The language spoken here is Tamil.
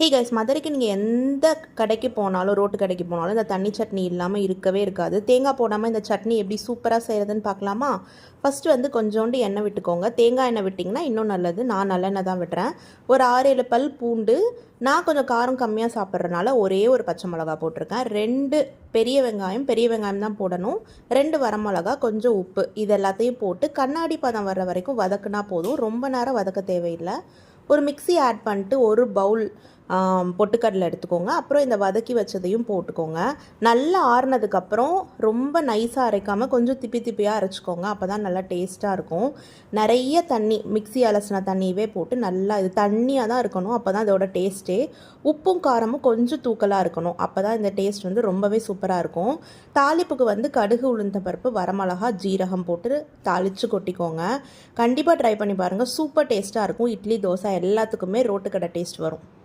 ஹே கைஸ், மதுரைக்கு நீங்கள் எந்த கடைக்கு போனாலும், ரோட்டு கடைக்கு போனாலும் இந்த தண்ணி சட்னி இல்லாமல் இருக்கவே இருக்காது. தேங்காய் போடாமல் இந்த சட்னி எப்படி சூப்பராக செய்கிறதுன்னு பார்க்கலாமா? ஃபஸ்ட்டு வந்து கொஞ்சோண்டு எண்ணெய் விட்டுக்கோங்க. தேங்காய் எண்ணெய் விட்டிங்கன்னா இன்னும் நல்லது. நான் நல்லெண்ணெய் தான் விடுறேன். ஒரு 6-7 பல் பூண்டு. நான் கொஞ்சம் காரம் கம்மியாக சாப்பிட்றதுனால ஒரே ஒரு பச்சை மிளகா போட்டிருக்கேன். 2 பெரிய வெங்காயம் தான் போடணும். 2 வரமிளகா, கொஞ்சம் உப்பு, இது எல்லாத்தையும் போட்டு கண்ணாடி பதம் வர்ற வரைக்கும் வதக்குனா போதும். ரொம்ப நேரம் வதக்க தேவையில்லை. ஒரு மிக்ஸி ஆட் பண்ணிட்டு ஒரு பவுல் பொட்டுக்கடலை எடுத்துக்கோங்க. அப்புறம் இந்த வதக்கி வச்சதையும் போட்டுக்கோங்க. நல்லா ஆறுனதுக்கப்புறம் ரொம்ப நைஸாக அரைக்காமல் கொஞ்சம் திப்பி திப்பியாக அரைச்சிக்கோங்க. அப்போ தான் நல்லா டேஸ்ட்டாக இருக்கும். நிறைய தண்ணி, மிக்ஸி அலசின தண்ணியவே போட்டு நல்லா, இது தண்ணியாக தான் இருக்கணும். அப்போ தான் இதோட டேஸ்ட்டே. உப்பும் காரமும் கொஞ்சம் தூக்கலாக இருக்கணும். அப்போ தான் இந்த டேஸ்ட் வந்து ரொம்பவே சூப்பராக இருக்கும். தாளிப்புக்கு வந்து கடுகு, உளுந்த பருப்பு, வரமிளகா, ஜீரகம் போட்டு தாளித்து கொட்டிக்கோங்க. கண்டிப்பாக ட்ரை பண்ணி பாருங்கள். சூப்பர் டேஸ்ட்டாக இருக்கும். இட்லி, தோசை எல்லாத்துக்குமே ரோட்டு கடை டேஸ்ட் வரும்.